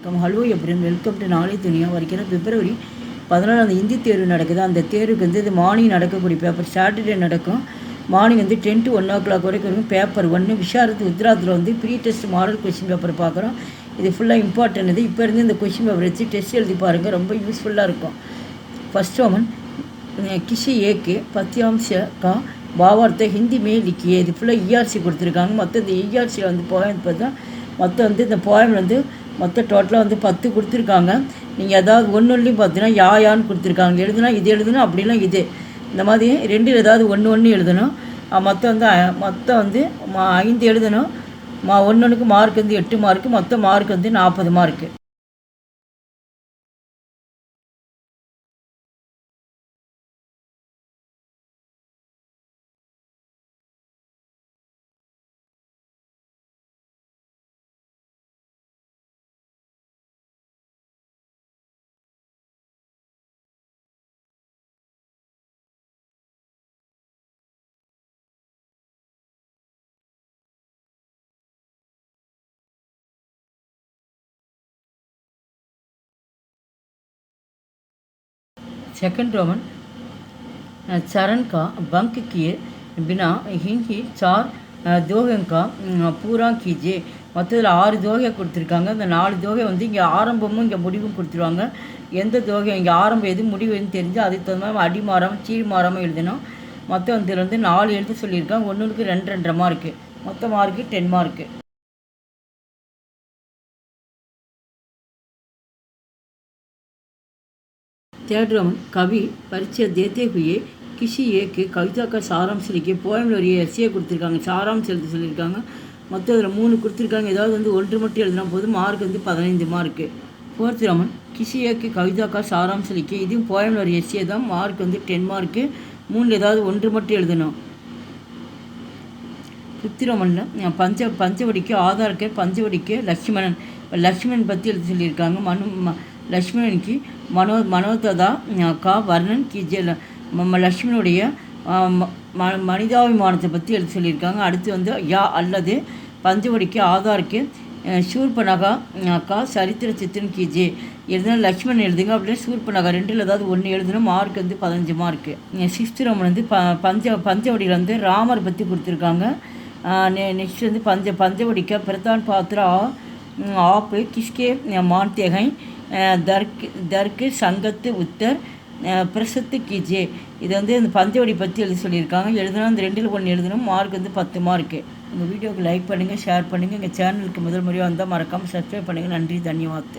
வணக்கம். Hello எப்ரின், welcome to நாளை துணியா. வருகிற பிப்ரவரி 14 ஹிந்தி தேர்வு நடக்குது. அந்த தேர்வுக்கு வந்து இது மார்னிங் நடக்கக்கூடிய பேப்பர். சாட்டர்டே நடக்கும். மார்னிங் வந்து 10 to 1 o'clock வரைக்கும் பேப்பர் 1 விஷாரத் குஜராத்தில் வந்து pre test model question paper பார்க்குறோம். இது ஃபுல்லாக இம்பார்ட்டன்ட். இது இப்போ இருந்து இந்த கொஷின் பேப்பர் வச்சு டெஸ்ட் எழுதி பாருங்கள், ரொம்ப யூஸ்ஃபுல்லாக இருக்கும். फर्स्ट ओमन किसी एक पत्यांश का भावार्थ हिंदी में लिखिए. இது ஃபுல்லாக இஆர்சி கொடுத்துருக்காங்க. மற்ற இந்த இஆர்சியில் வந்து போயம் பார்த்தா மொத்தம் வந்து இந்த போயம் வந்து மொத்தம் டோட்டலாக வந்து 10 கொடுத்துருக்காங்க. நீங்கள் ஏதாவது ஒன்றுலையும் பார்த்தீங்கன்னா யான்னு கொடுத்துருக்காங்க. எழுதுனா இது எழுதணும், அப்படிலாம் இது இந்த மாதிரி ரெண்டில் ஏதாவது ஒன்று எழுதணும். மொத்தம் வந்து 5 எழுதணும். ஒன்றுக்கு மார்க் வந்து 8 மார்க்கு, மொத்தம் மார்க் வந்து 40 மார்க்கு. सेकंड रोमन चरण का बंक किए बिना हिंदी 4 दोहों का पूरा कीजिए. மொத்தத்தில் 6 தோகை கொடுத்துருக்காங்க. அந்த 4 தோகை வந்து இங்கே ஆரம்பமும் இங்கே முடிவும் கொடுத்துருவாங்க. எந்த தோகை இங்கே ஆரம்பம் எது முடிவு எதுன்னு தெரிஞ்சு அதுக்கு தகுந்த மாதிரி அடி மாறாமல் கீழ் மாறாமல் எழுதணும். மொத்தம் இதில் வந்து 4 எழுத சொல்லியிருக்காங்க. ஒன்றுக்கு 2 மார்க்கு, மொத்த மார்க்கு 10 மார்க்கு. थर्ड रोमन कवि परिचय देते हुए किसी एक कविता का सारांश लिखिए. போயமில் ஒரு எஸ்ஏ கொடுத்துருக்காங்க, சாராம்சம் எழுத சொல்லியிருக்காங்க. மொத்தம் இதில் 3 கொடுத்துருக்காங்க. ஏதாவது வந்து 1 மட்டும் எழுதினா போதும், மார்க் வந்து 15 மார்க்கு. ஃபோர்த் रोमन किसी एक कविता का सारांश लिखिए. இதுவும் போயமில் ஒரு எஸ்ஏ தான், மார்க் வந்து 10 மார்க்கு. 3 ஏதாவது 1 மட்டும் எழுதணும். ஃபிஃப்த் रोमனில் பஞ்சவடிக்கு ஆதார் கேர் பஞ்சவடிக்கு லக்ஷ்மணன் பற்றி எழுத சொல்லியிருக்காங்க. லக்ஷ்மணனுக்கு மனோததா கா வர்ணன் கீஜே. லக்ஷ்மணுடைய மனிதாபிமானத்தை பற்றி எழுத சொல்லியிருக்காங்க. அடுத்து வந்து யா அல்லது பஞ்சவடிக்கு ஆதாருக்கு சூர்பனகா கா சரித்திர சித்திரன் கீஜே. எழுதுனா லக்ஷ்மணன் எழுதுங்க, அப்படின்னா சூர்பனகா 2 ஏதாவது 1 எழுதணும். மார்க் வந்து 15 மார்க்கு. சிக்ஸ்த் ரோமன் வந்து பஞ்சவடியில் வந்து ராமர் பற்றி கொடுத்துருக்காங்க. நெக்ஸ்ட் வந்து பஞ்சவடிக்க பிரதான் பாத்ரா आप किसके मानते हैं दर्क संगत उत्तर பிரசத்து கீஜே. இது வந்து இந்த பஞ்சவடி பற்றி எழுத சொல்லியிருக்காங்க. எழுதுனா அந்த 2ல் 1 எழுதணும். மார்க் வந்து 10 மார்க்கு. உங்கள் வீடியோவுக்கு லைக் பண்ணுங்கள், ஷேர் பண்ணுங்கள். எங்கள் சேனலுக்கு முதல் முறையாக வந்தால் மறக்காமல் சப்ஸ்கிரைப் பண்ணுங்கள். நன்றி, தன்யவாத்.